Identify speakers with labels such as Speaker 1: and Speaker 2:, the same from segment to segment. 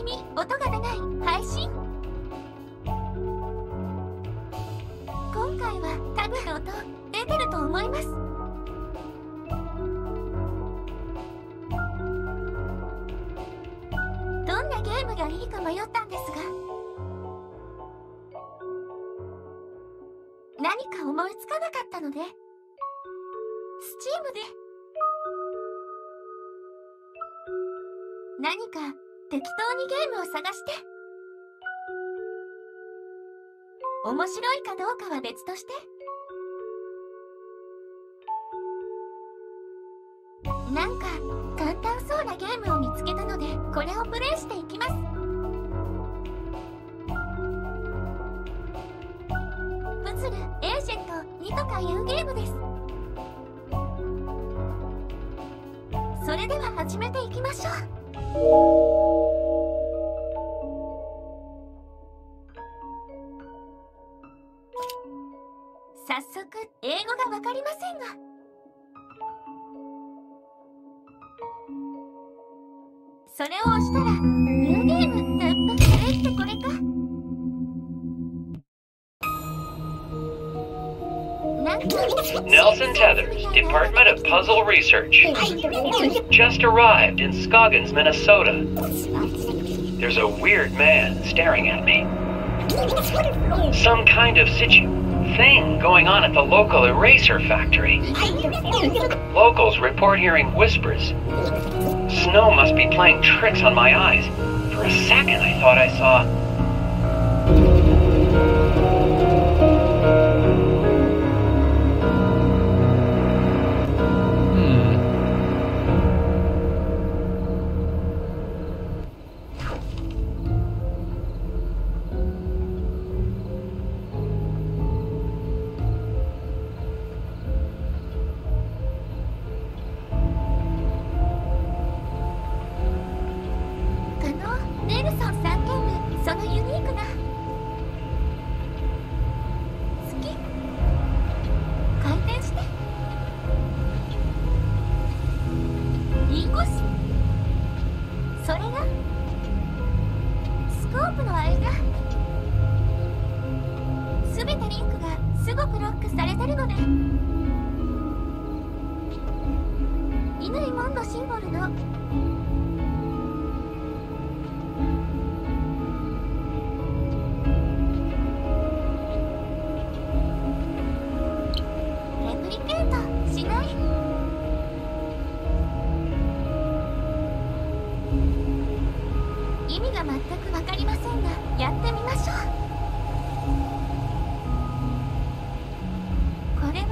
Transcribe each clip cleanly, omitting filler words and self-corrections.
Speaker 1: しみ音が出ない配信。今回は多分の音出てると思います。どんなゲームがいいか迷ったんですが、何か思いつかなかったので、Steam で何か適当にゲームを探して、面白いかどうかは別として、なんか簡単そうなゲームを見つけたので、これをプレイしていきます。プズルエージェント2とかいうゲームです。それでは始めていきましょう。早速英語がわかりませんが、それを押したらニューゲームタッププレイってこれか。
Speaker 2: Nelson Tethers, Department of Puzzle Research. Just arrived in Scoggins, Minnesota. There's a weird man staring at me. Some kind of thing going on at the local eraser factory. Locals report hearing whispers. Snow must be playing tricks on my eyes. For a second I thought I saw...それがスコープの間、すべてリンクがすごくロックされてるので、乾門のシンボルのレプリケートしない。意味が全くわかりませんが、やってみましょう。これは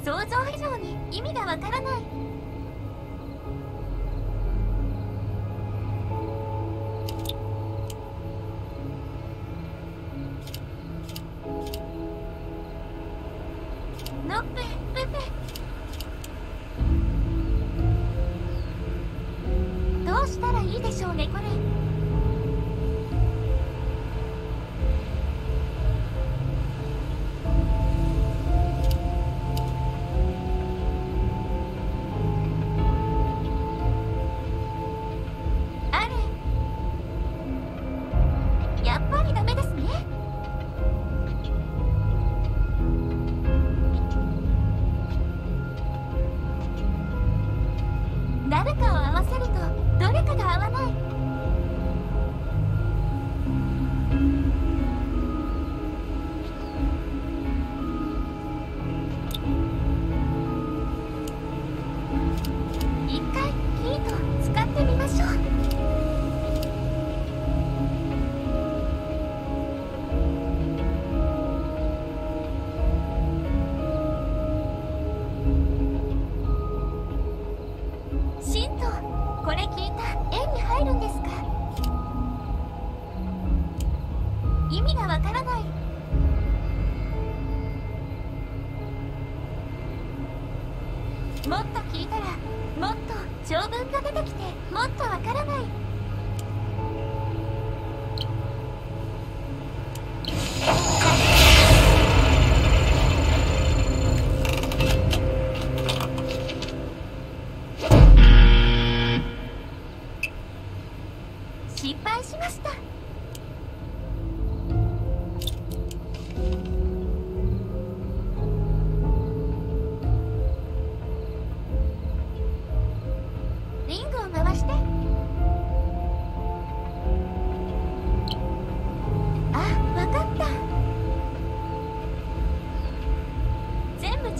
Speaker 2: 想像以上に意味がわからない。ノッペペペ、どうしたらいいでしょうね、これ。あれ、やっぱりダメですね。誰かを合わせるとどれかが合わない。一回ヒート使ってみましょう。シント、これ聞いた円に入るんですか？意味がわからない。もっと聞いたらもっと長文が出てきて、もっとわからない。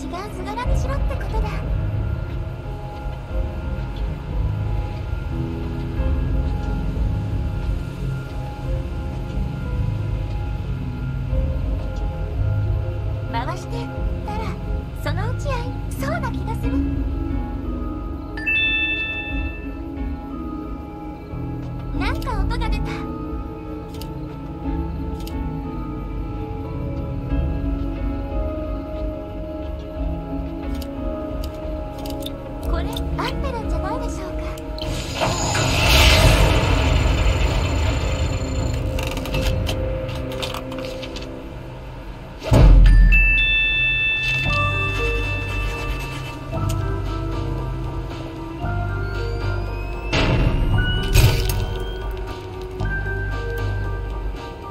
Speaker 1: 違う図柄にしろってことだ。回してたらそのうち合いそうな気がする。なんか音が出た。これ合ってるんじゃないでしょうか。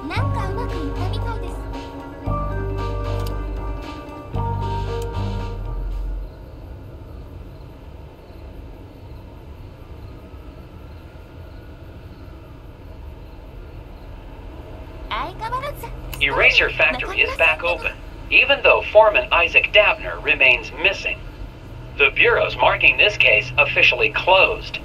Speaker 1: なんかうまくいったみたいです。相変わらず
Speaker 2: Eraser Factory is back open, even though Foreman Isaac Dabner remains missing. The bureau's marking this case officially closed.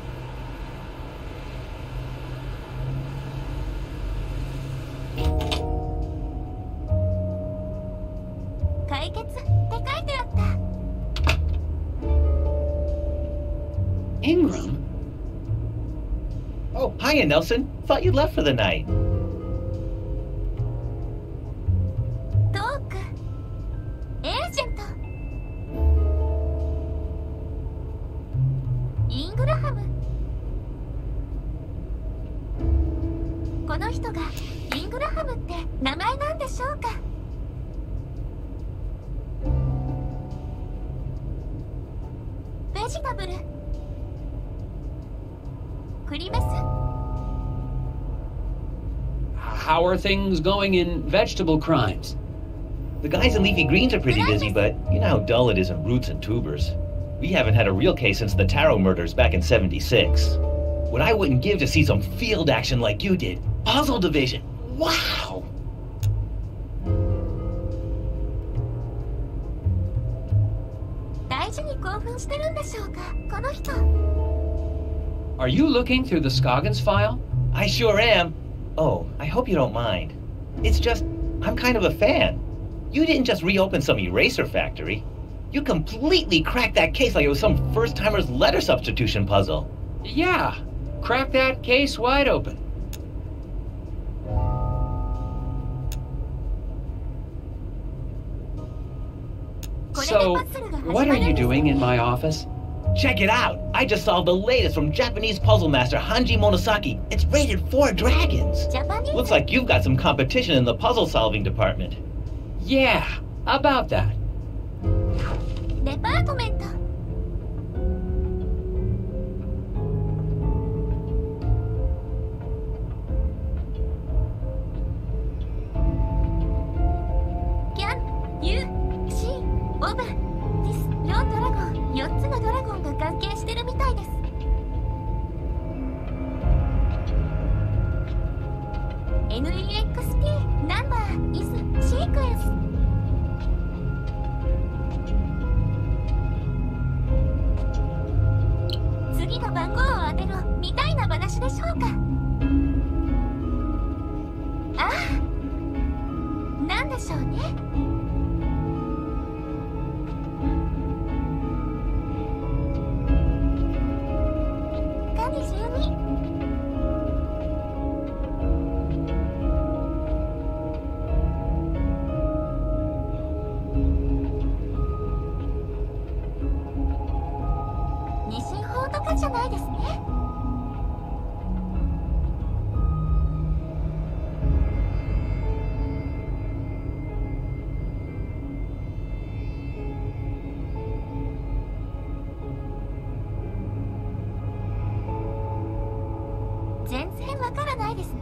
Speaker 1: 解決って書いてあった。
Speaker 3: Ingram?
Speaker 4: Oh, hiya, Nelson. Thought you left for the night.
Speaker 1: トークエージェントイングラハム。この人がイングラハムって名前なんでしょうか。ベジタブルクリベス。
Speaker 3: How are things going in vegetable crimes?
Speaker 4: The guys in leafy greens are pretty busy, but you know how dull it is in roots and tubers. We haven't had a real case since the Taro murders back in '76. What I wouldn't give to see some field action like you did. Puzzle division. Wow!
Speaker 1: 大事に興奮してるんでしょうか、この人。
Speaker 3: Are you looking through the Scoggins file?
Speaker 4: I sure am. Oh, I hope you don't mind. It's just, I'm kind of a fan. You didn't just reopen some eraser factory. You completely cracked that case like it was some first-timer's letter substitution puzzle.
Speaker 3: Yeah, crack that case wide open. So, what are you doing in my office?
Speaker 4: Check it out! I just solved the latest from Japanese puzzle master Hanji Monosaki. It's rated 4 dragons.
Speaker 1: Japanese?
Speaker 4: Looks like you've got some competition in the puzzle-solving department.
Speaker 3: Yeah, about that.
Speaker 1: デパートメント。キャン、ユー、シー、オブ、ディス、4ドラゴン、4つのドラゴンが関係してるみたいです。NEXP ナンバーイズシークエンス。次の番号を当てろみたいな話でしょうか。ああ、なんでしょうね。神12。二進法とかじゃないですね。全然わからないですね。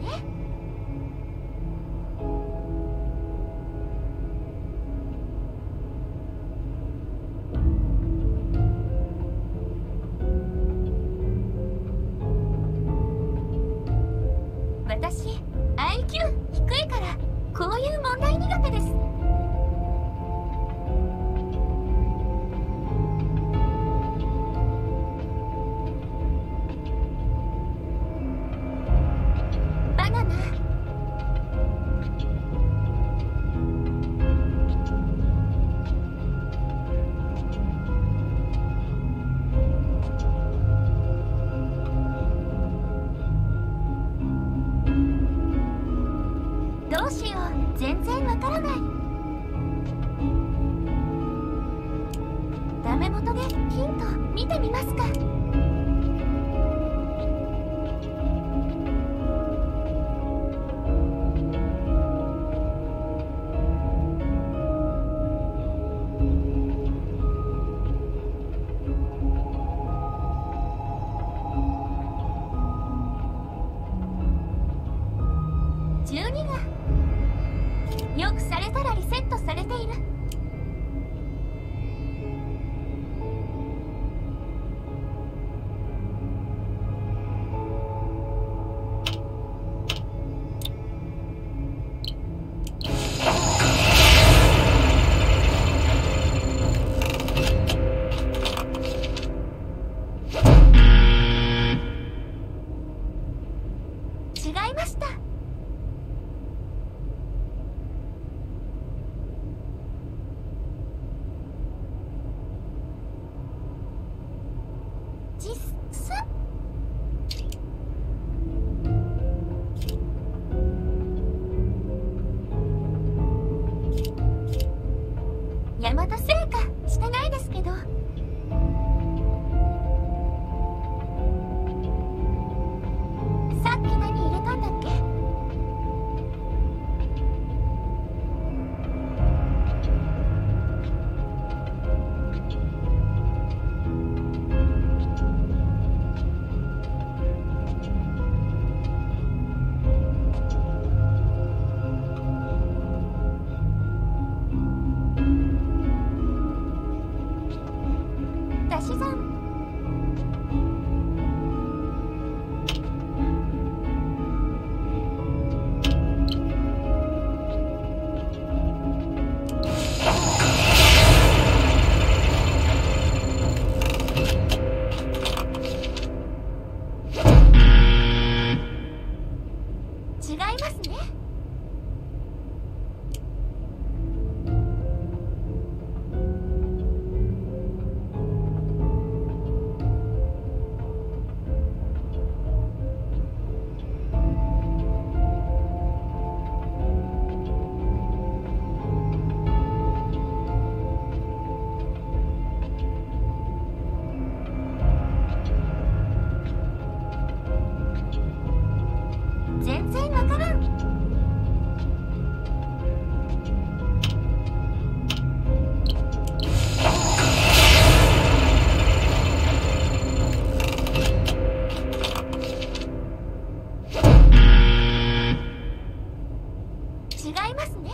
Speaker 1: 私 IQ 低いからこういう問題苦手です。どうしよう、全然わからない。ダメ元でヒント見てみますか。12がよくされたらリセットされている。違いました。実す大和製菓してないですけど。さっき何入れたんだっけ。足し算。違いますね。全然わからん。違いますね。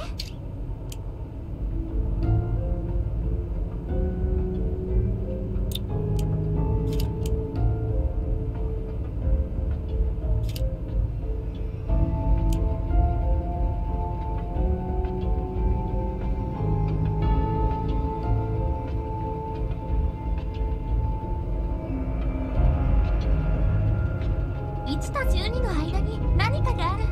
Speaker 1: 1と12の間に何かがある。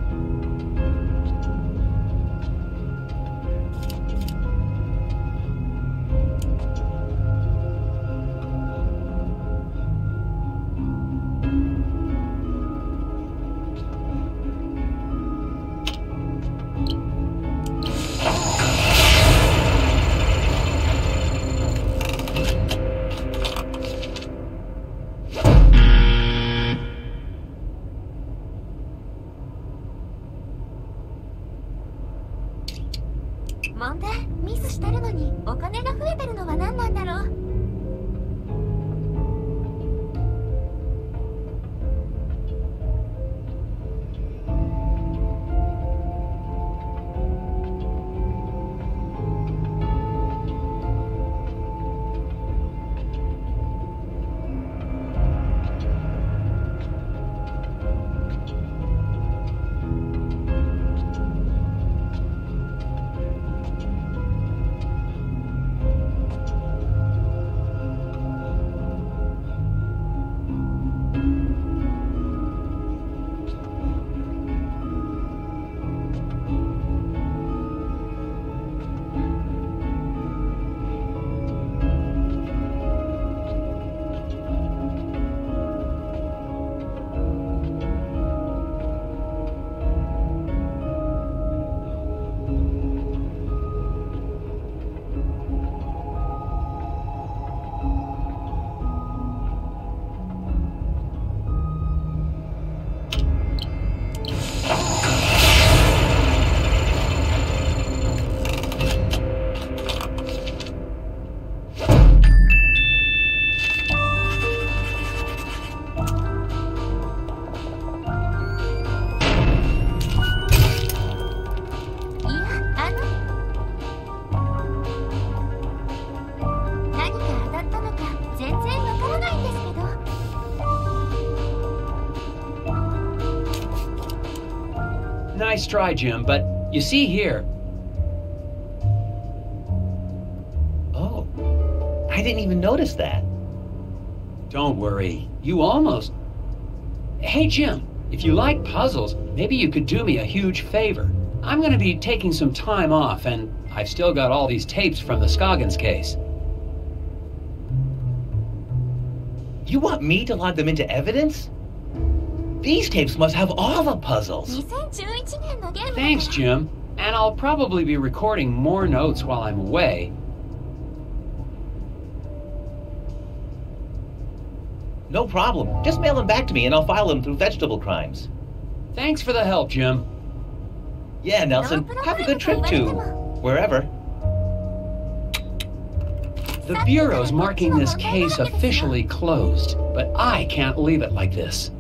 Speaker 1: 問題、ミスしてるのにお金が増えてるのは何なんだろう。
Speaker 5: Nice try, Jim, but you see here...
Speaker 4: Oh, I didn't even notice that.
Speaker 5: Don't worry, you almost... Hey, Jim, if you like puzzles, maybe you could do me a huge favor. I'm going to be taking some time off, and I've still got all these tapes from the Scoggins case.
Speaker 4: You want me to log them into evidence? These tapes must have all the puzzles.
Speaker 5: Thanks, Jim. And I'll probably be recording more notes while I'm away.
Speaker 4: No problem. Just mail them back to me and I'll file them through vegetable crimes.
Speaker 5: Thanks for the help, Jim.
Speaker 4: Yeah, Nelson. Have a good trip to... wherever.
Speaker 5: The Bureau's marking this case officially closed, but I can't leave it like this.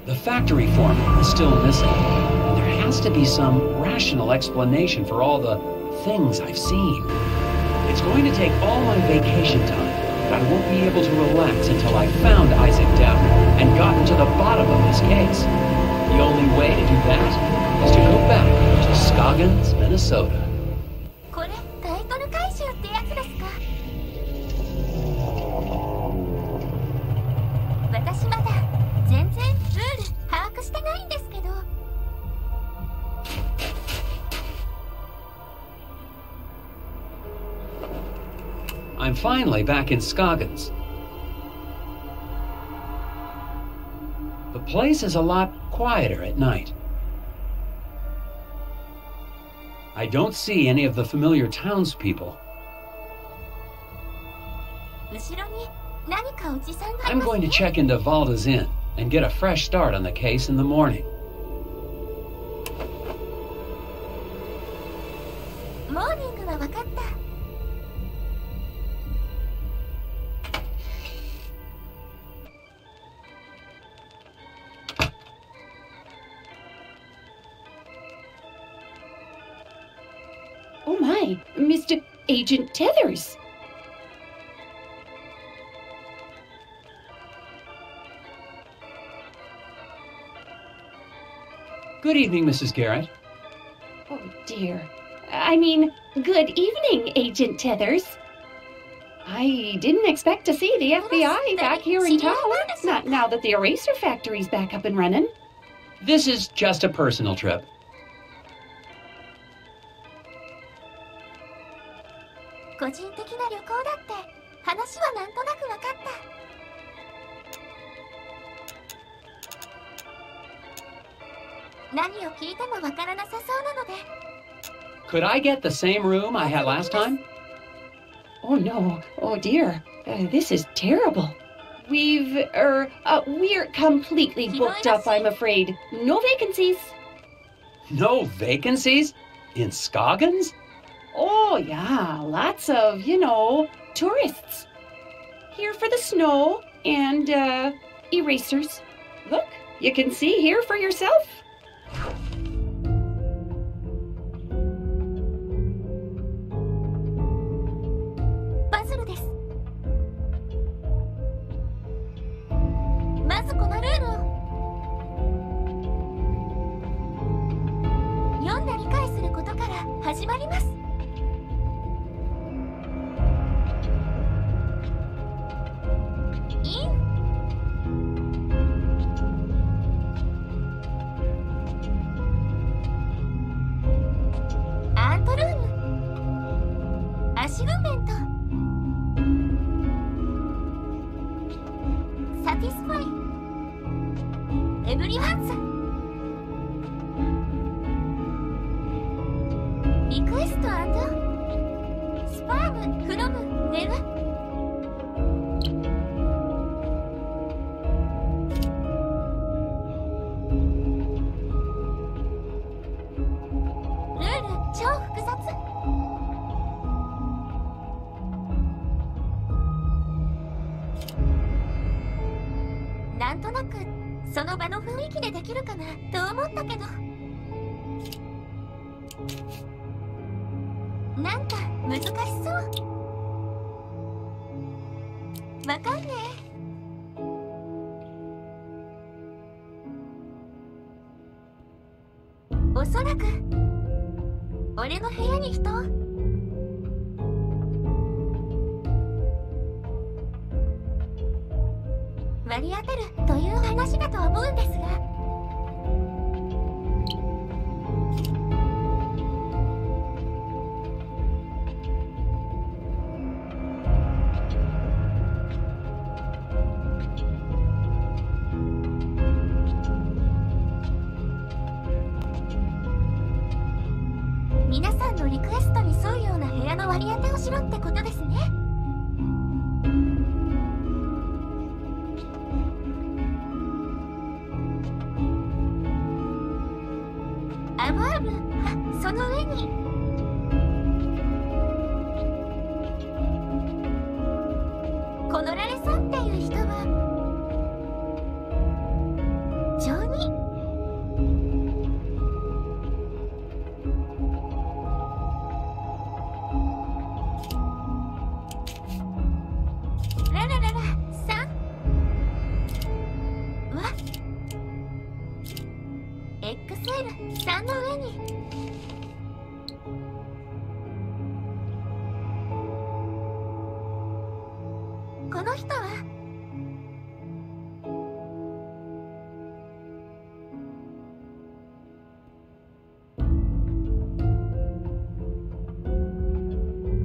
Speaker 5: The factory foreman is still missing. And there has to be some rational explanation for all the things I've seen. It's going to take all my vacation time. I won't be able to relax until I've found Isaac Downer and gotten to the bottom of this case. The only way to do that is to go back to Scoggins, Minnesota.
Speaker 1: これタイトル回収ってやつですか？私まだ全然ルール把握してないんですけど。
Speaker 5: I'm finally back in Scoggins. The place is a lot quieter at night. I don't see any of the familiar townspeople. I'm going to check into Valda's Inn and get a fresh start on the case in the morning.
Speaker 6: Oh my, Mr. Agent Tethers.
Speaker 5: Good evening, Mrs. Garrett.
Speaker 6: Oh dear. I mean, good evening, Agent Tethers. I didn't expect to see the FBI back here in town. Not now that the eraser factory's back up and running.
Speaker 5: This is just a personal trip. Could I get the same room I had last time?
Speaker 6: Oh no, oh dear, this is terrible. We're completely booked up, I'm afraid. No vacancies.
Speaker 5: No vacancies? In Scoggins?
Speaker 6: Oh yeah, lots of, tourists. Here for the snow and, erasers. Look, you can see here for yourself.
Speaker 1: おそらく俺の部屋に人割り当てるという話だと思うんですが、皆さんのリクエストに沿うような部屋の割り当てをしろってことですね。アブアブ、あ、その上にこのラレさんっていう人は情にララララさんは XL3 の上にこの人は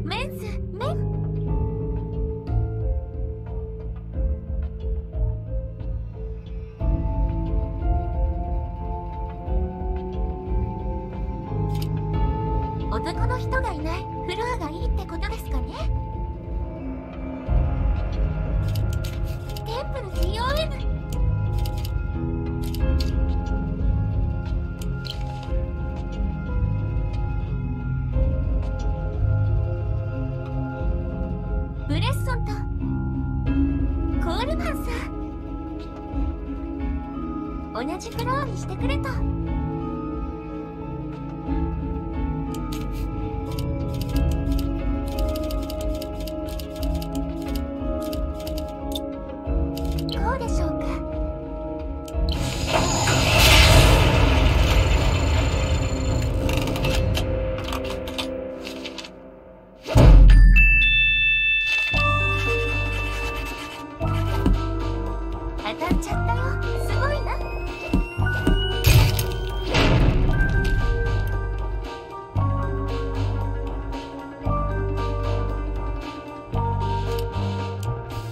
Speaker 1: メンズメン男の人がいないフロアがいいってことですかね。テンプル TOM ブレッソンとコールマンさん同じフロアにしてくれと。どうでしょうか。当たっちゃったよ。すごいな。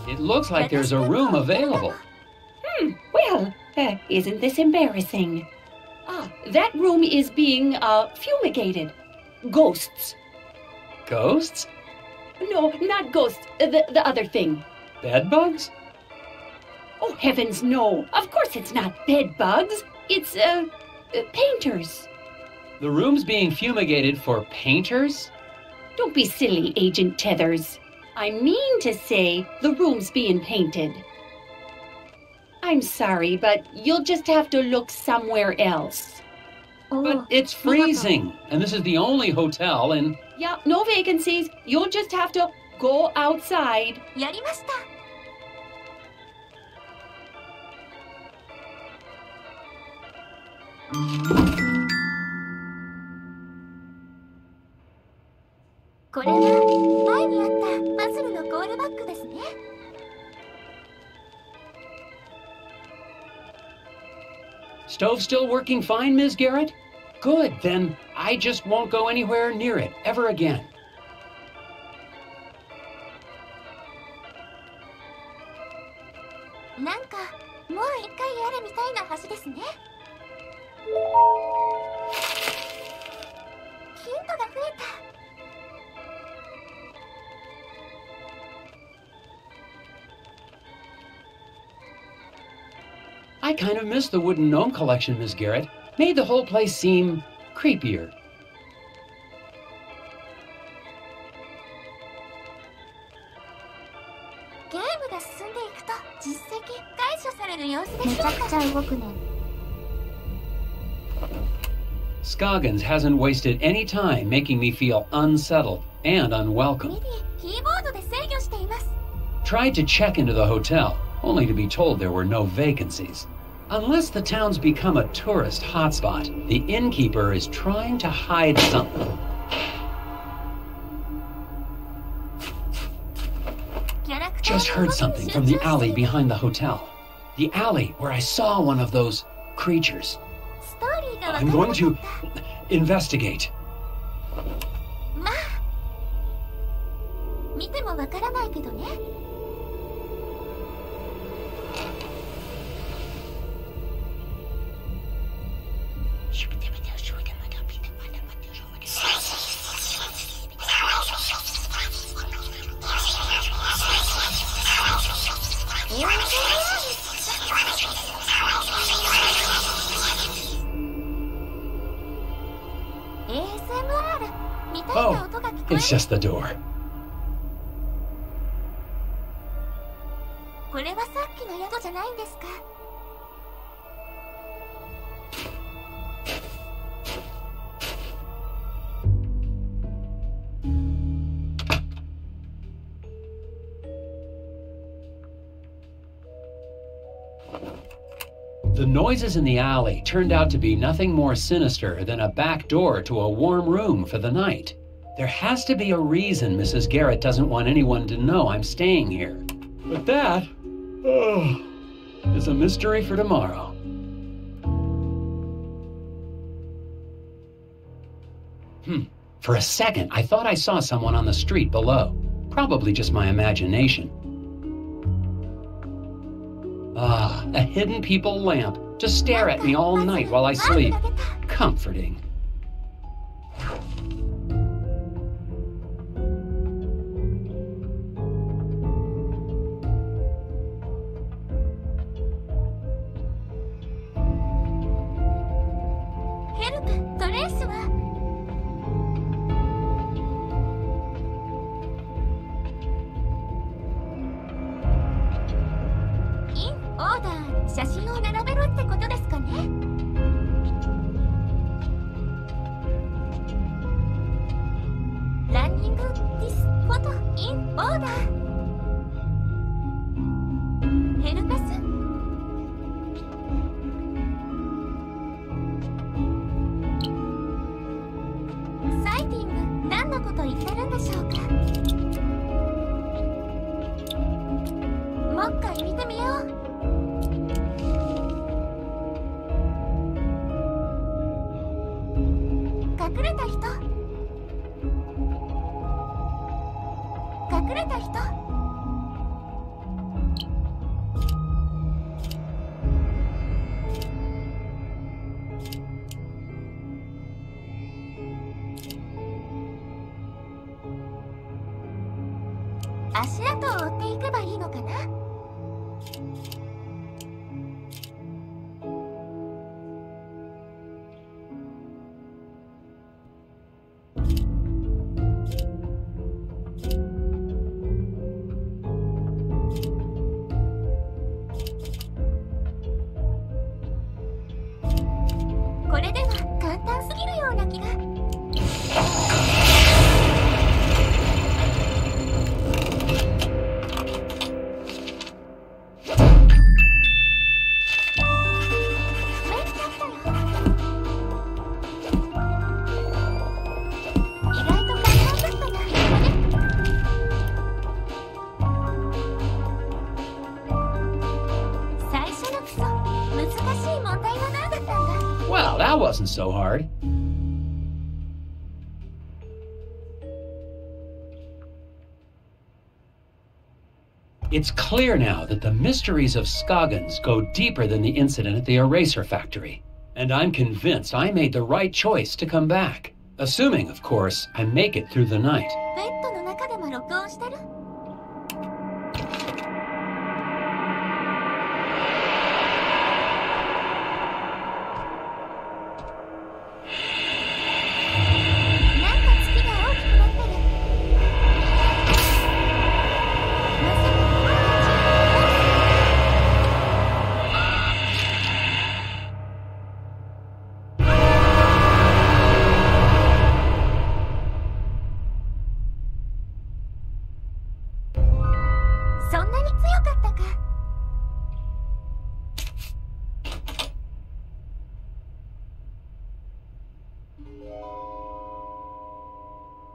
Speaker 5: It looks like there's a room available.
Speaker 6: Well, isn't this embarrassing? Ah, that room is being, fumigated. Ghosts.
Speaker 5: Ghosts?
Speaker 6: No, not ghosts. The other thing.
Speaker 5: Bedbugs?
Speaker 6: Oh, heavens, no. Of course it's not bed bugs. It's, painters.
Speaker 5: The room's being fumigated for painters?
Speaker 6: Don't be silly, Agent Tethers. I mean to say the room's being painted. I'm sorry, but you'll just have to look somewhere else.
Speaker 5: But it's freezing, and this is the only hotel in...
Speaker 6: Yeah, no vacancies. You'll just have to go outside.
Speaker 1: やりました。これは前にあったパズルのコールバックですね。
Speaker 5: Stove still working fine, Ms. Garrett? Good, then I just won't go anywhere near it ever again.
Speaker 1: なんかもう一回やるみたいな橋ですね。ヒントが増えた。
Speaker 5: I kind of missed the wooden gnome collection, Ms. Garrett. Made the whole place seem creepier.
Speaker 1: ゲームが進んでいくと実績解除される様子でしょうか。めちゃくちゃ動くね。
Speaker 5: Scoggins hasn't wasted any time making me feel unsettled and unwelcome.
Speaker 1: ミディ、キーボードで制御しています。
Speaker 5: Tried to check into the hotel, only to be told there were no vacancies. Unless the town's become a tourist hotspot, the innkeeper is trying to hide something. Just heard something from the alley behind the hotel. The alley where I saw one of those creatures. I'm going to investigate.
Speaker 1: まあ、見てもわからないけどね。
Speaker 5: Oh, it's just the door.
Speaker 1: これはさっきの宿じゃないんですか?
Speaker 5: The noises in the alley turned out to be nothing more sinister than a back door to a warm room for the night. There has to be a reason Mrs. Garrett doesn't want anyone to know I'm staying here. But that, is a mystery for tomorrow. For a second, I thought I saw someone on the street below. Probably just my imagination. A hidden people lamp to stare at me all night while I sleep. Comforting. Well, that wasn't so hard. It's clear now that the mysteries of Scoggins go deeper than the incident at the eraser factory. And I'm convinced I made the right choice to come back. Assuming, of course, I make it through the night.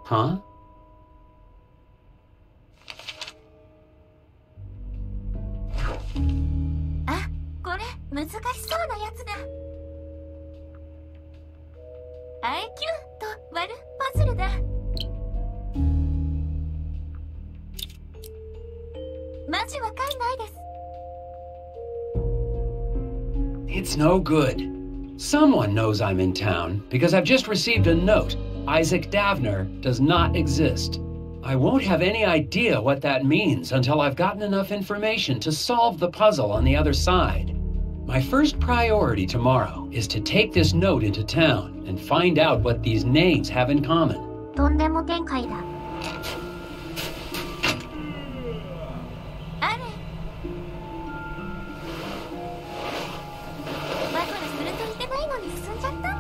Speaker 5: Huh?
Speaker 1: あ、これ難しそうなやつだ。IQ と割るパズルだ。マジわかんないです。
Speaker 5: It's no good. Someone knows I'm in town because I've just received a note. Isaac Davner does not exist. I won't have any idea what that means until I've gotten enough information to solve the puzzle on the other side. My first priority tomorrow is to take this note into town and find out what these names have in common.
Speaker 1: とんでも展開だ。あれ。バトルすると言ってないのに進んじゃった。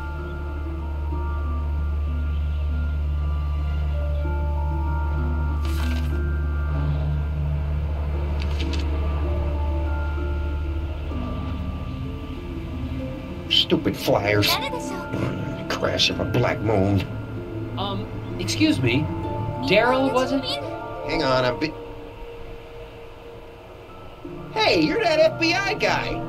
Speaker 7: Stupid flyers.
Speaker 1: 誰でしょう。
Speaker 7: Crash of a black moon.
Speaker 5: Excuse me. Daryl, was it?
Speaker 7: Hang on a bit. Hey, you're that FBI guy.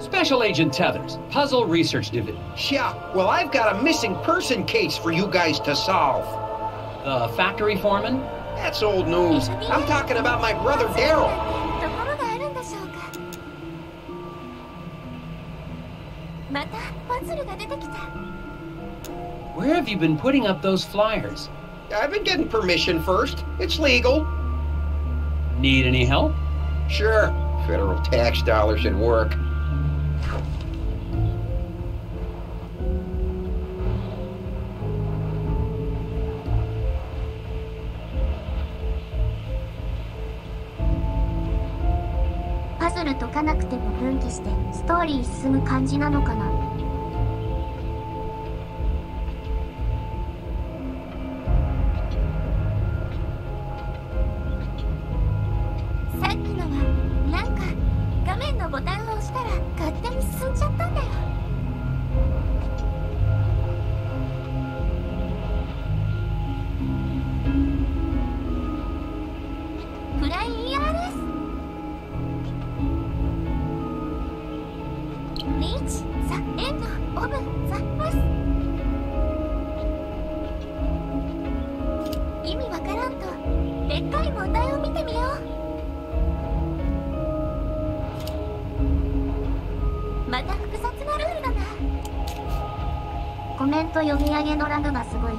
Speaker 5: Special Agent Tethers, Puzzle Research Division.
Speaker 7: Yeah, well, I've got a missing person case for you guys to solve.
Speaker 5: The factory foreman?
Speaker 7: That's old news. I'm talking about my brother Daryl.
Speaker 1: ところがあるんでしょうか。またパズルが出てきた。
Speaker 5: Where have you been putting up those flyers?
Speaker 7: I've been getting permission first. It's legal.
Speaker 5: Need any help?
Speaker 7: Sure. Federal tax dollars should work.
Speaker 1: 「パズル解かなくても分岐してストーリー進む感じなのかな。さっきのはなんか画面のボタンを押したら勝手に進んじゃったんだよ。フライ ERS Reach the end of the bus. 意味わからんとでっかい問題を見てみよう。また複雑なルールだな。コメント読み上げのラグがすごい。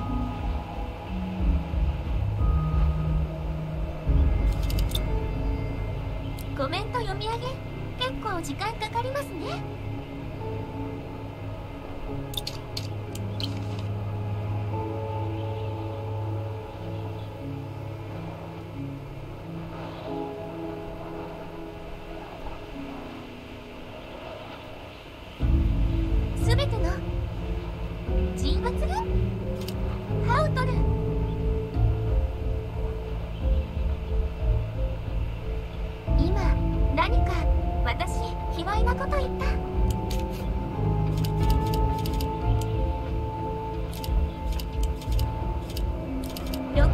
Speaker 1: コメント読み上げ結構時間かかりますね。すべての人物がハウトル。今何か私卑猥なこと言った。6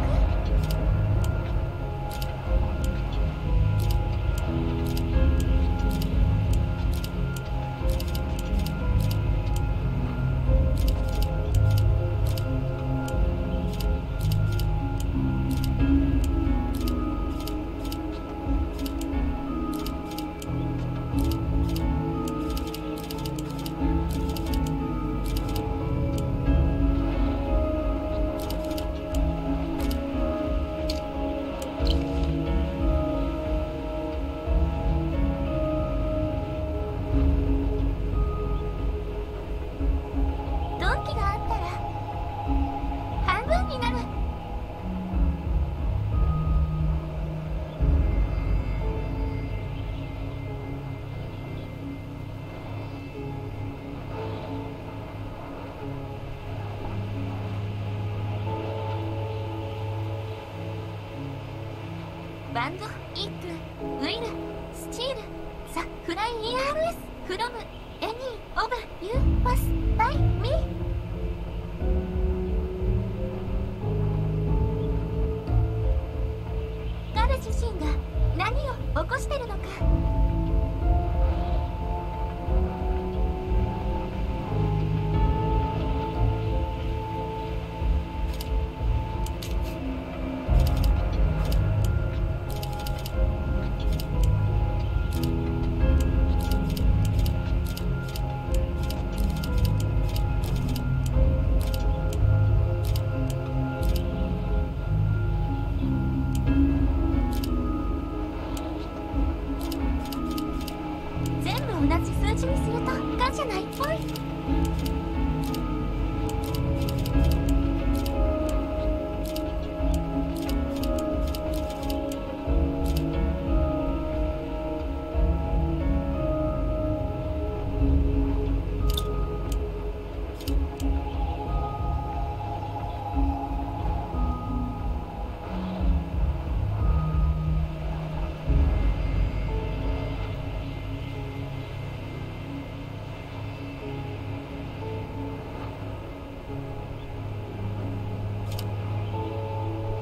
Speaker 1: 動機があったら半分になる。バンド、イック、ウィル、スチール、ザ・フライ ERS、フロム、エニー、オブ、ユー、パス、バイ、ミー。起こしてるのか。同じ数字にすると感謝ないっぽい。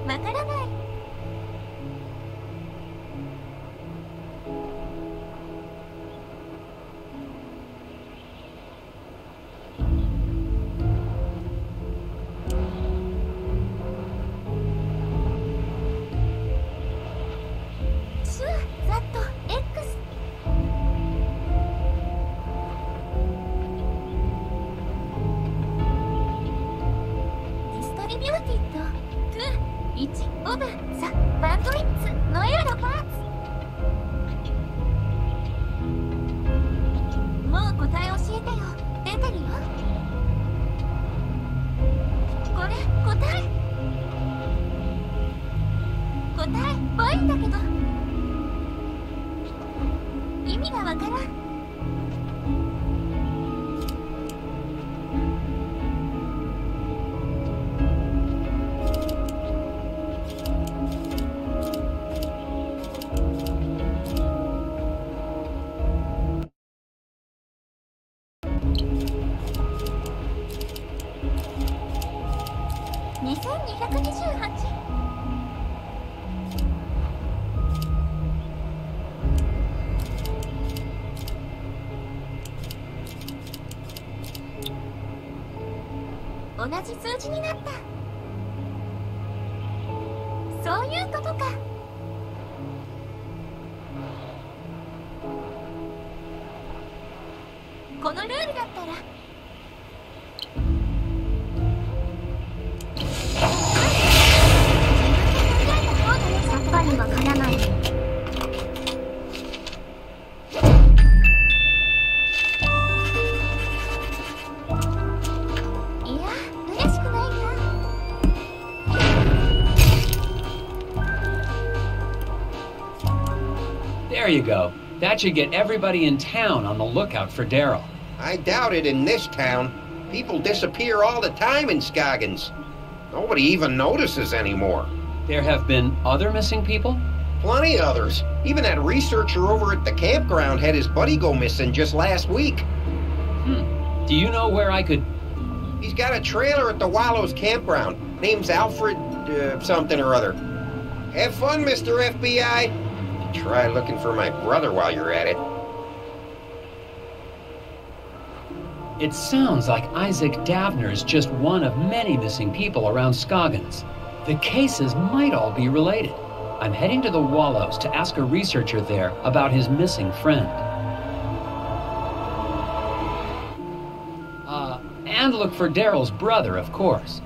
Speaker 1: わからない。スーザット X。ディストリビューティッド1オブザバンドウィッツノエアロパーツ。もう答え教えてよ。出てるよ。これ答えっぽいんだけど意味がわからん。2228。同じ数字になった。そういうことか。このルールだったらさっぱりわからない。いや嬉しくないな。
Speaker 5: There you go. That should get everybody in town on the lookout for Daryl.
Speaker 7: I doubt it in this town. People disappear all the time in Scoggins. Nobody even notices anymore.
Speaker 5: There have been other missing people?
Speaker 7: Plenty others. Even that researcher over at the campground had his buddy go missing just last week.
Speaker 5: Do you know where I could...
Speaker 7: He's got a trailer at the Wallows campground. Name's Alfred, something or other. Have fun, Mr. FBI. Try looking for my brother while you're at it.
Speaker 5: It sounds like Isaac Davner's just one of many missing people around Scoggins. The cases might all be related. I'm heading to the Wallows to ask a researcher there about his missing friend. And look for Daryl's brother, of course.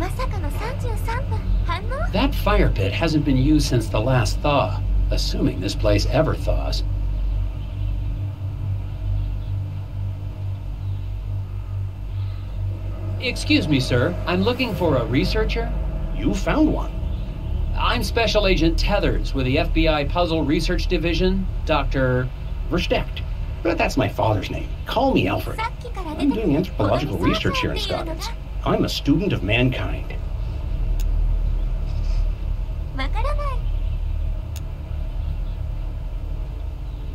Speaker 1: まさかの33分反応
Speaker 5: That fire pit hasn't been used since the last thaw, assuming this place ever thaws. Excuse me, sir. I'm looking for a researcher.
Speaker 8: You found one.
Speaker 5: I'm Special Agent Tethers with the FBI Puzzle Research Division, Dr.
Speaker 8: Versteckt. But that's my father's name. Call me Alfred. I'm doing anthropological research here in Scotland. I'm a student of mankind.
Speaker 1: わからない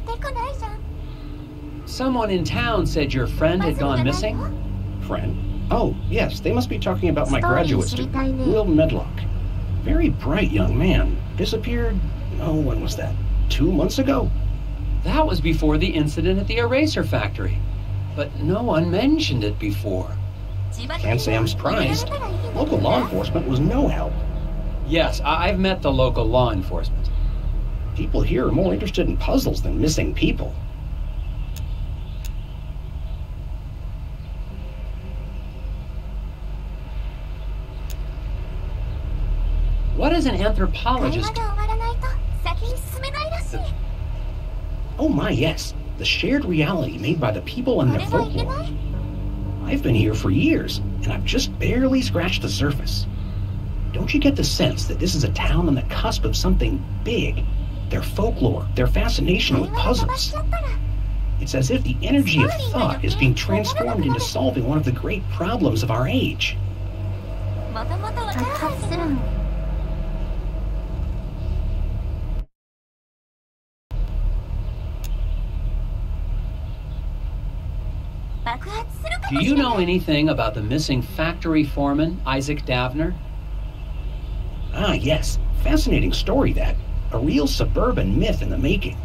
Speaker 1: てこないじゃん
Speaker 5: Someone in town said your friend had gone missing?
Speaker 8: Friend? Oh, yes, they must be talking about my graduate student, Will Medlock. Very bright young man. Disappeared, oh, when was that? 2 months ago?
Speaker 5: That was before the incident at the eraser factory. But no one mentioned it before.
Speaker 8: Can't say I'm surprised. Local law enforcement was no help.
Speaker 5: Yes, I've met the local law enforcement.
Speaker 8: People here are more interested in puzzles than missing people.
Speaker 5: What is an anthropologist?
Speaker 1: 会話が終わらないと先に進めないらしい
Speaker 8: Oh my, yes. The shared reality made by the people and their
Speaker 1: これはいけ
Speaker 8: folklore.
Speaker 1: ない
Speaker 8: I've been here for years, and I've just barely scratched the surface. Don't you get the sense that this is a town on the cusp of something big? Their folklore, their fascination with
Speaker 1: 会話が飛ばし
Speaker 8: puzzles.
Speaker 1: ちゃったら
Speaker 8: It's as if the energy of thought is being transformed into solving one of the great problems of our age.
Speaker 1: もともとわからないけど 爆発するか
Speaker 5: Do
Speaker 1: もし
Speaker 5: you
Speaker 1: れな
Speaker 5: know
Speaker 1: い
Speaker 5: anything about the missing factory foreman, Isaac Davner?
Speaker 8: Ah, yes. Fascinating story, that. A real suburban myth in the making.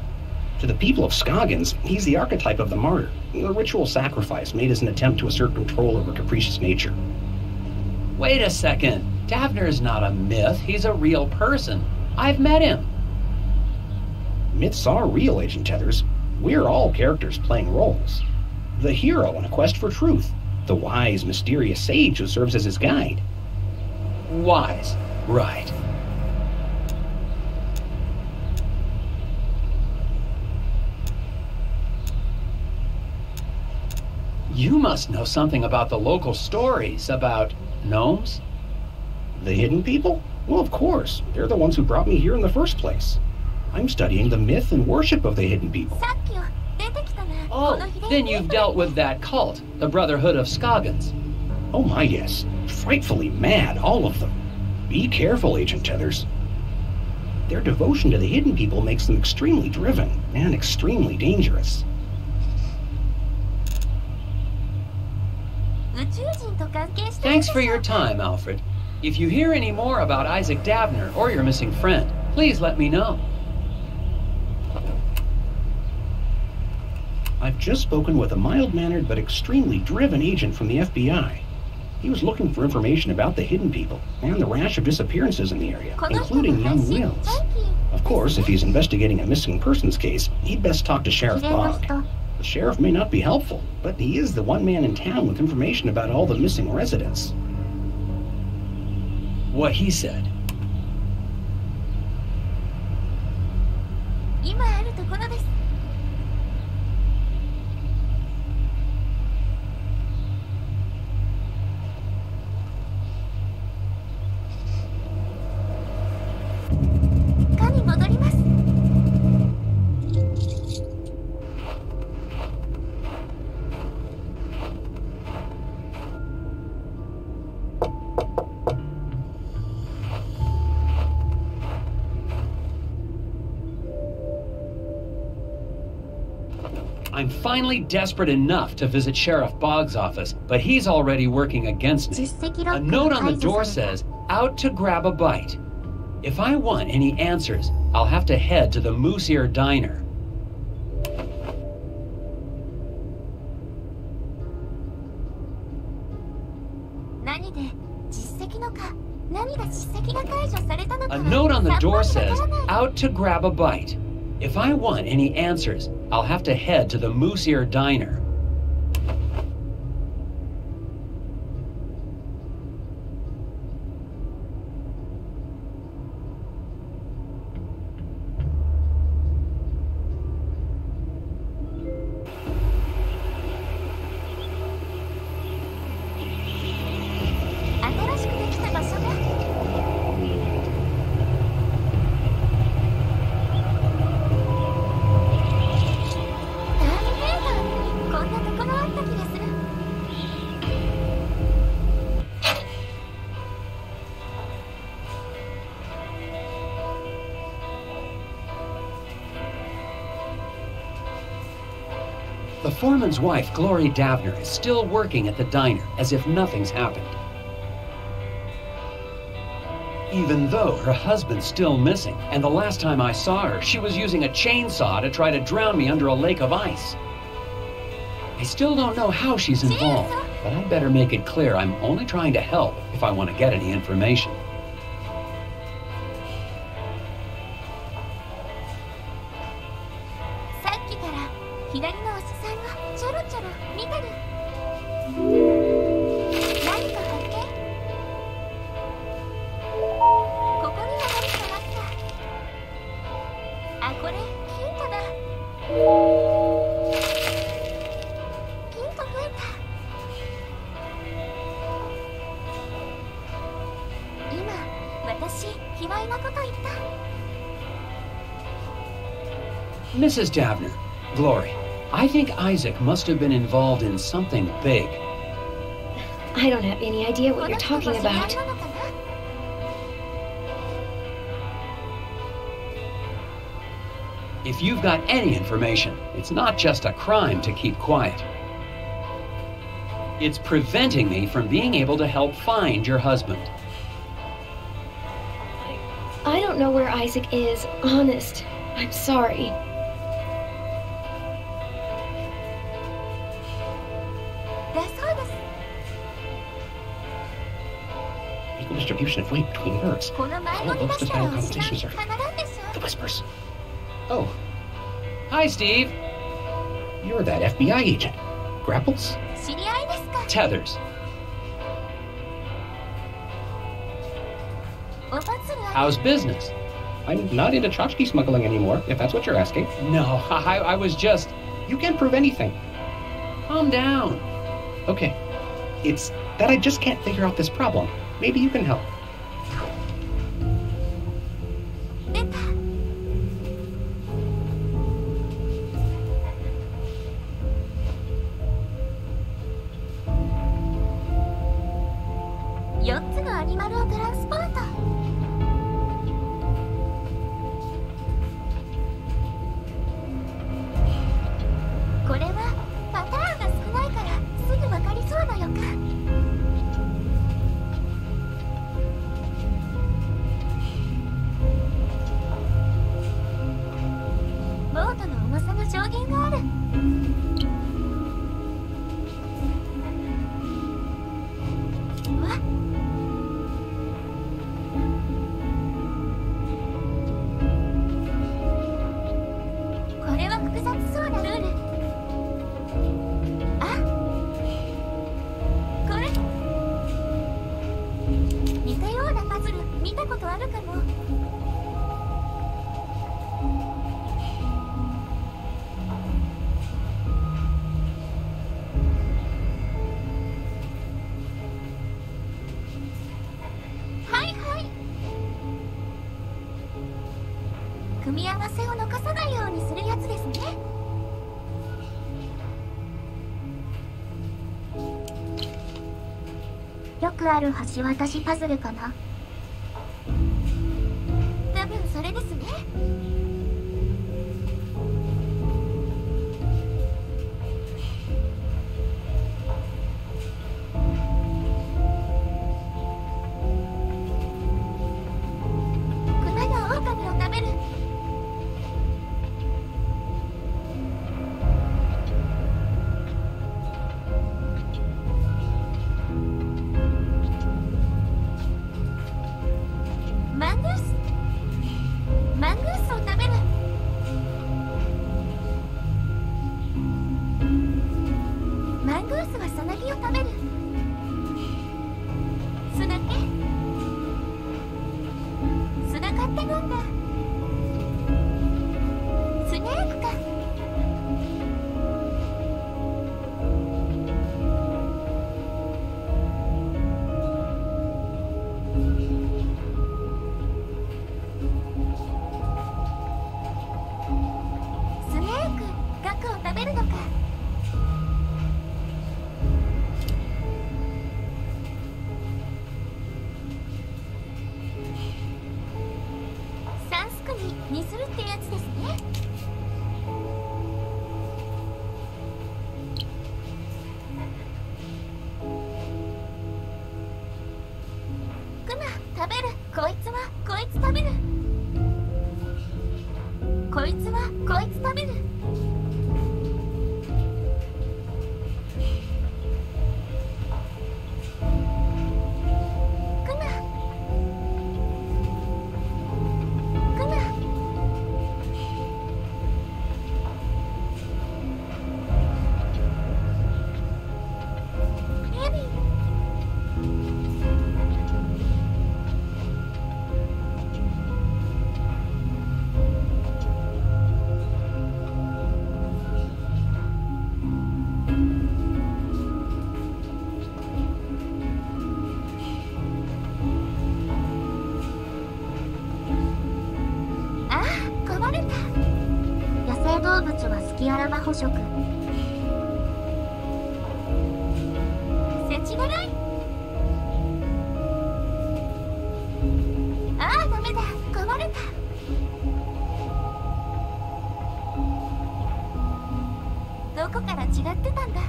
Speaker 8: To the people of Scoggins, he's the archetype of the martyr, a ritual sacrifice made as an attempt to assert control over capricious nature.
Speaker 5: Wait a second. Davner is not a myth. He's a real person. I've met him.
Speaker 8: Myths are real, Agent Tethers. We're all characters playing roles. The hero on a quest for truth, the wise, mysterious sage who serves as his guide.
Speaker 5: Wise. Right. You must know something about the local stories about gnomes?
Speaker 8: The hidden people? Well, of course. They're the ones who brought me here in the first place. I'm studying the myth and worship of the hidden people.
Speaker 1: さっきは出てきたな
Speaker 5: Oh,
Speaker 1: この秘伝
Speaker 5: then you've dealt with that cult, the Brotherhood of Scoggins.
Speaker 8: Oh my, yes. Frightfully mad, all of them. Be careful, Agent Tethers. Their devotion to the hidden people makes them extremely driven and extremely dangerous.
Speaker 1: 宇宙人と関係してる
Speaker 5: Thanks for your time, Alfred. If you hear any more about Isaac Davner or your missing friend, please let me know.
Speaker 8: I've just spoken with a mild-mannered but extremely driven agent from the FBI. He was looking for information about the hidden people and the rash of disappearances in the area,
Speaker 1: この人
Speaker 8: including
Speaker 1: の配
Speaker 8: young
Speaker 1: 信
Speaker 8: Wills.
Speaker 1: 大気
Speaker 8: Of course, if he's investigating a missing persons case, he'd best talk to
Speaker 1: 秘
Speaker 8: Sheriff
Speaker 1: 伝の
Speaker 8: Bogg.
Speaker 1: 人
Speaker 8: The sheriff may not be helpful, but he is the one man in town with information about all the missing residents.
Speaker 5: What he said.
Speaker 1: 今あるところです 課に戻ります
Speaker 5: I'm finally desperate enough to visit Sheriff Boggs' office, but he's already working against me.
Speaker 1: 実績ロ
Speaker 5: A
Speaker 1: ック
Speaker 5: note
Speaker 1: が
Speaker 5: on the
Speaker 1: 解除
Speaker 5: door
Speaker 1: された
Speaker 5: says, out to grab a bite. If I want any answers, I'll have to head to the Moose Ear Diner.
Speaker 1: 何で実績のか何が実績が解除されたのか
Speaker 5: A
Speaker 1: は
Speaker 5: note on the
Speaker 1: さっぱり
Speaker 5: door
Speaker 1: わ
Speaker 5: says,
Speaker 1: からない
Speaker 5: out to grab a bite. If I want any answers, I'll have to head to the Moose Ear Diner. foreman's wife, Glory Davner, is still working at the diner as if nothing's happened. Even though her husband's still missing, and the last time I saw her, she was using a chainsaw to try to drown me under a lake of ice. I still don't know how she's involved, but I'd better make it clear I'm only trying to help if I want to get any information.
Speaker 1: さっきから左のおじさんがちょろちょろ見てる。何か発見？ここには何かあった。あ、これヒントだ。ヒント増えた。今私卑猥なこと言った？
Speaker 5: Mrs. Davner, Glory, I think Isaac must have been involved in something big.
Speaker 9: I don't have any idea what you're talking about.
Speaker 5: If you've got any information, it's not just a crime to keep quiet. It's preventing me from being able to help find your husband.
Speaker 9: I don't know where Isaac is, honest. I'm sorry.
Speaker 8: Equal distribution of weight between words. All of those despite connotations are the whispers. Oh,
Speaker 5: Hi, Steve.
Speaker 8: you're that FBI agent. Grapples?
Speaker 1: 知り合いですか？
Speaker 5: Tethers.
Speaker 1: お祭りは
Speaker 5: How's business?
Speaker 8: I'm not into tchotchke smuggling anymore, if that's what you're asking.
Speaker 5: No, I was just...
Speaker 8: You can't prove anything.
Speaker 5: Calm down.
Speaker 8: Okay. It's that I just can't figure out this problem. Maybe you can help.
Speaker 1: 出た。4つのアニマルをトランスポート。これはパターンが少ないからすぐ分かりそうな予感。ボートの重さの上限がある。うわっ。これは複雑そうなルール。あ、これ似たようなパズル見たことあるかも。はいはい。組み合わせを残さないようにするやつですね。よくある橋渡しパズルかな。多分それですね。熊が狼を食べる。クマ食べる。こいつはこいつ食べる。こいつはこいつ食べる。クマクマヘビ。動物は好きあらば捕食。せちがらい。ああ、ダメだ。壊れた。どこから違ってたんだ。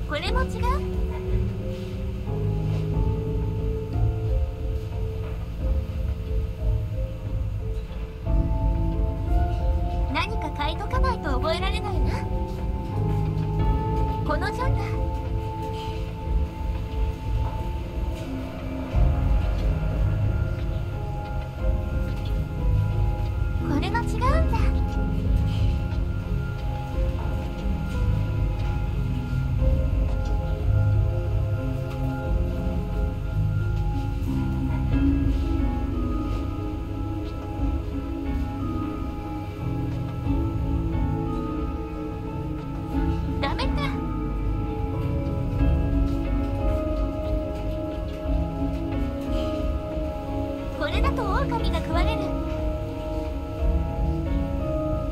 Speaker 1: これも違う。何か書いとかないと覚えられないな。このジャンル。これが違うんだ。これだと狼が食われる。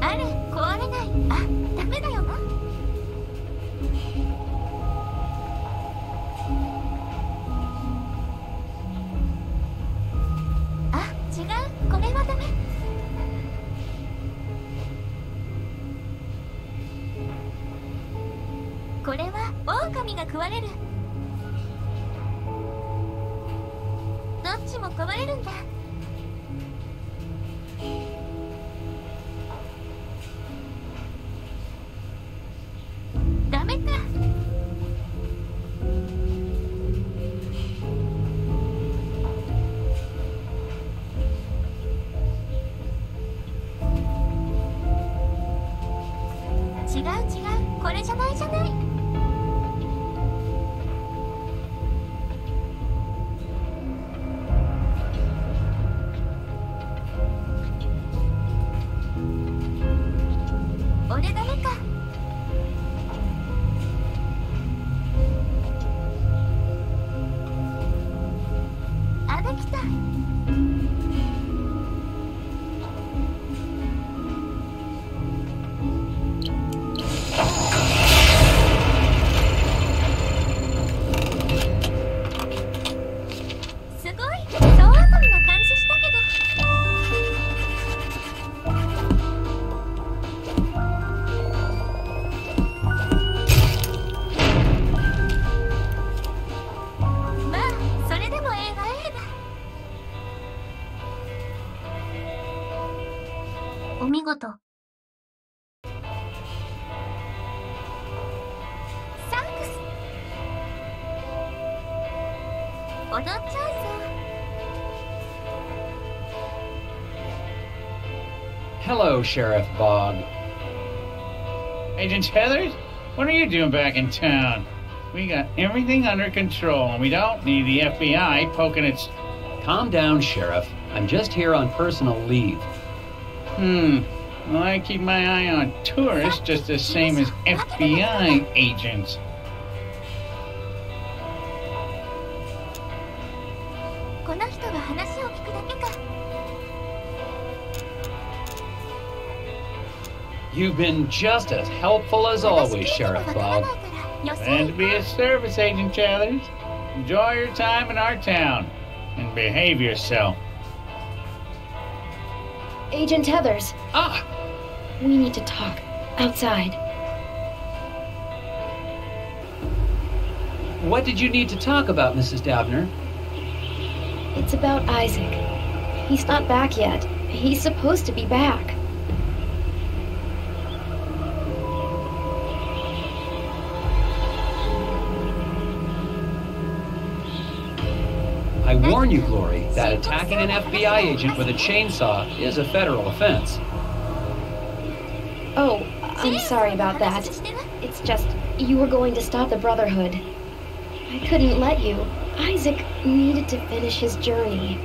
Speaker 1: あれ、壊れない。あ、ダメだよな。あ、違う。これはダメ。これは狼が食われる。どっちも食われるんだ。ダメか。違う違う。これじゃないじゃない。俺ダメか。あ、できた。すごい。総当たりな感じしたけど。お見事。サンクス。踊っちゃうぞ。
Speaker 5: Hello, Sheriff Bog.
Speaker 3: Agent Heathers, what are you doing back in town? We got everything under control, and we don't need the FBI poking its...
Speaker 5: Calm down, Sheriff. I'm just here on personal leave.
Speaker 3: Well, I keep my eye on tourists just the same as FBI agents.
Speaker 1: この人が話を聞くだけか。
Speaker 5: You've been just as helpful as always, Sheriff Bog.
Speaker 3: And to be a service, Agent Chathers. Enjoy your time in our town and behave yourself.
Speaker 9: Agent Tethers,
Speaker 5: Ah!
Speaker 9: we need to talk. Outside.
Speaker 5: What did you need to talk about, Mrs. Davner?
Speaker 9: It's about Isaac. He's not back yet. He's supposed to be back.
Speaker 5: I warn you, Glory, that attacking an FBI agent with a chainsaw is a federal offense.
Speaker 9: Oh, I'm sorry about that. It's just, you were going to stop the Brotherhood. I couldn't let you. Isaac needed to finish his journey.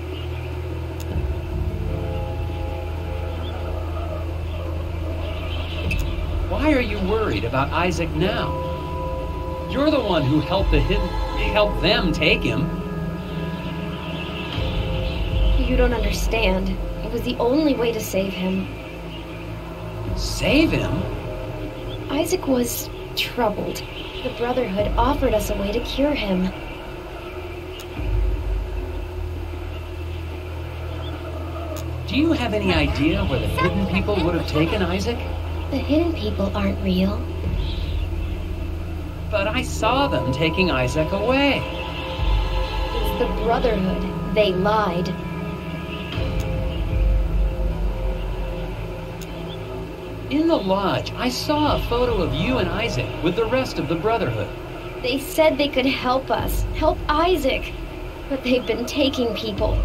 Speaker 5: Why are you worried about Isaac now? You're the one who helped them take him.
Speaker 9: You don't understand. It was the only way to save him.
Speaker 5: Save him?
Speaker 9: Isaac was troubled. The Brotherhood offered us a way to cure him.
Speaker 5: Do you have any idea where the hidden people would have taken Isaac?
Speaker 9: The hidden people aren't real.
Speaker 5: But I saw them taking Isaac away.
Speaker 9: It's the Brotherhood. They lied.
Speaker 5: In the lodge, I saw a photo of you and Isaac with the rest of the Brotherhood.
Speaker 9: They said they could help us, help Isaac, but they've been taking people.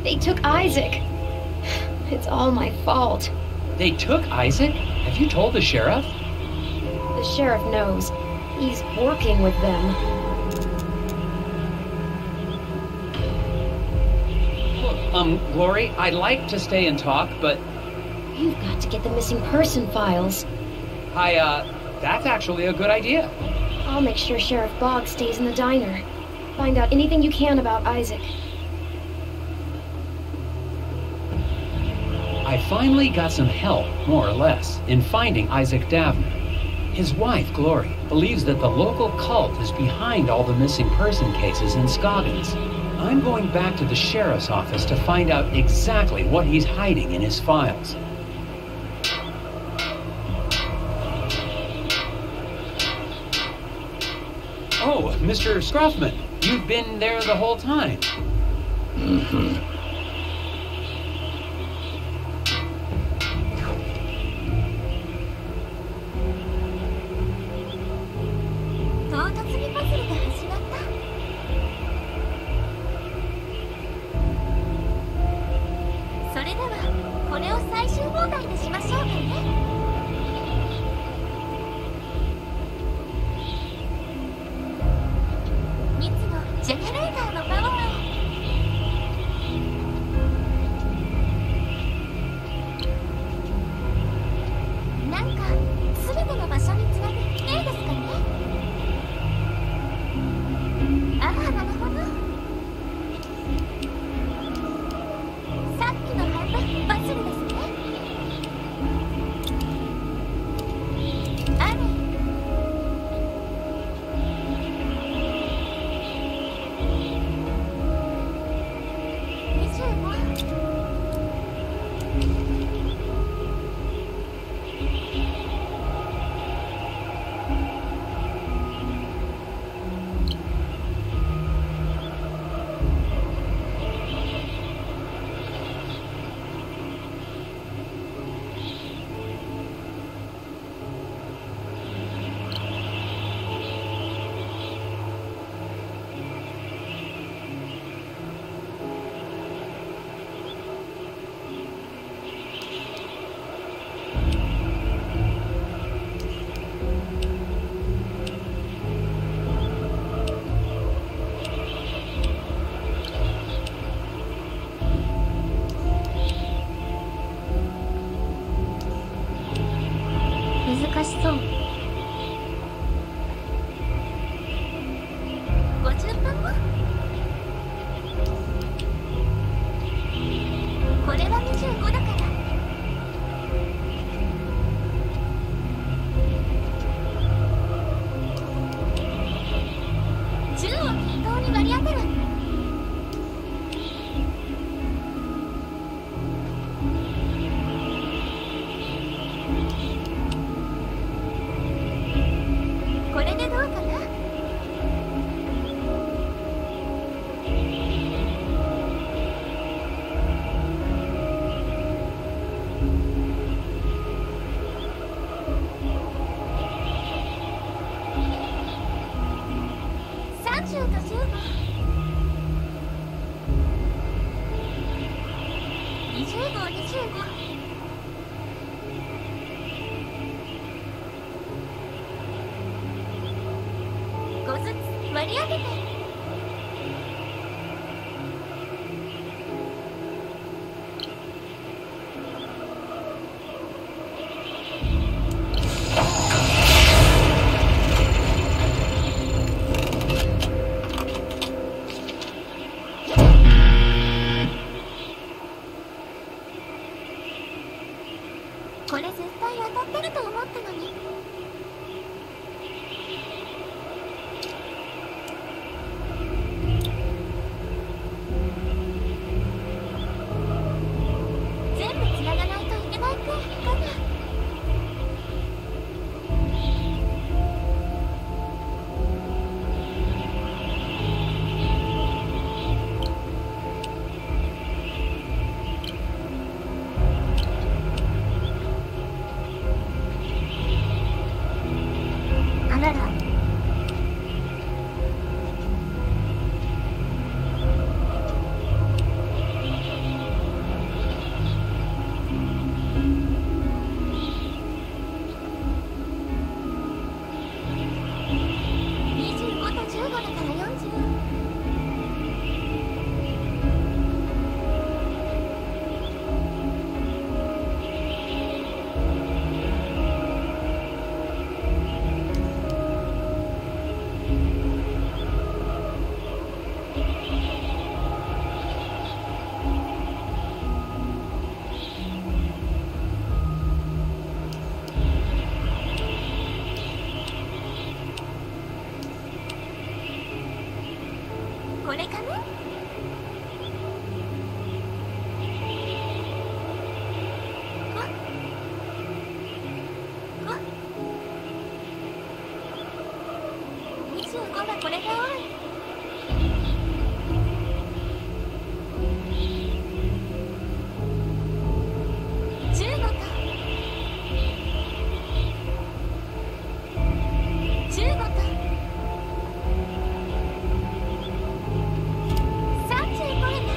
Speaker 9: They took Isaac. It's all my fault.
Speaker 5: They took Isaac? Have you told the sheriff?
Speaker 9: The sheriff knows. He's working with them.
Speaker 5: Look, Glory, I'd like to stay and talk, but...
Speaker 9: You've got to get the missing person files.
Speaker 5: That's actually a good idea.
Speaker 9: I'll make sure Sheriff Boggs stays in the diner. Find out anything you can about Isaac.
Speaker 5: I finally got some help, more or less, in finding Isaac Davner. His wife, Glory, believes that the local cult is behind all the missing person cases in Scoggins. I'm going back to the sheriff's office to find out exactly what he's hiding in his files. Oh, Mr. Scruffman, you've been there the whole time.
Speaker 10: Mm-hmm.
Speaker 1: 5ずつ割り当てて。これ絶対当たってると思ったのに。全部つながないといけないかな。あらら。25と15だから40。これかな。25がこれが多い。15か。15か。35円だ。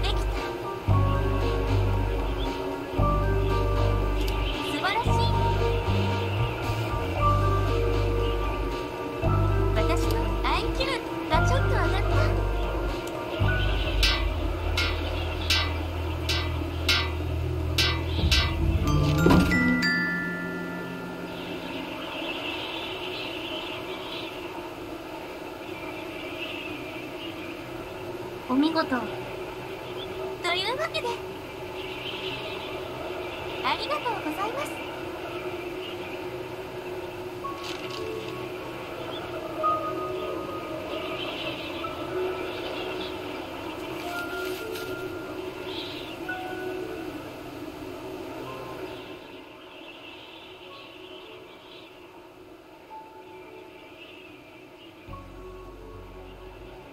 Speaker 1: できた。素晴らしい。私の IQ がちょっと上がった。お見事。というわけで、ありがとうございます。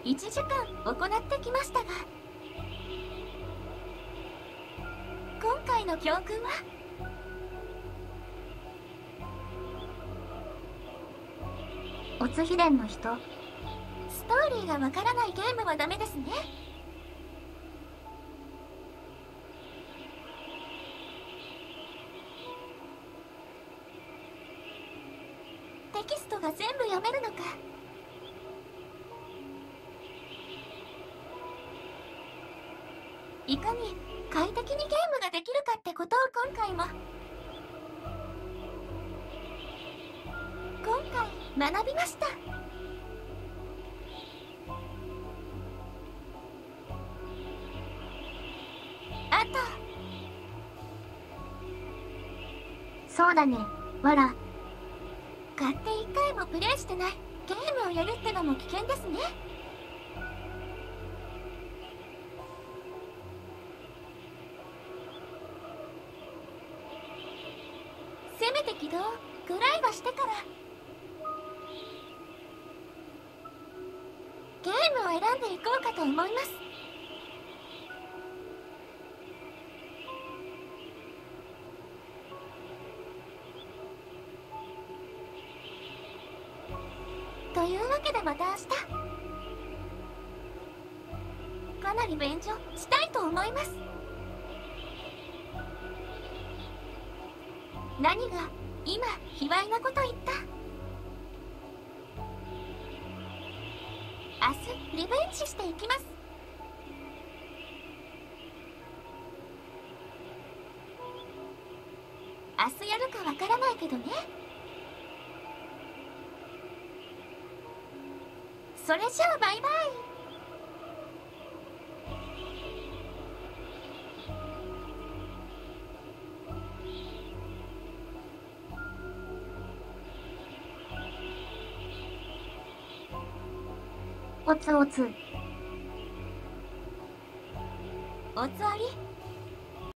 Speaker 1: 1時間行ってきましたが、今回の教訓は、おつひ伝の人、ストーリーがわからないゲームはダメですね。テキストが全部読めるのか。いかに快適にゲームができるかってことを今回学びました。あと、そうだね、わら。買って1回もプレイしてないゲームをやるってのも危険ですね。せめて起動ぐらいはしてから。選んでいこうかと思います。というわけでまた明日かなり勉強したいと思います。何が今卑猥なこと言った？明日リベンジしていきます。明日やるかわからないけどね。それじゃあバイバイ。おつおつ。おつわり。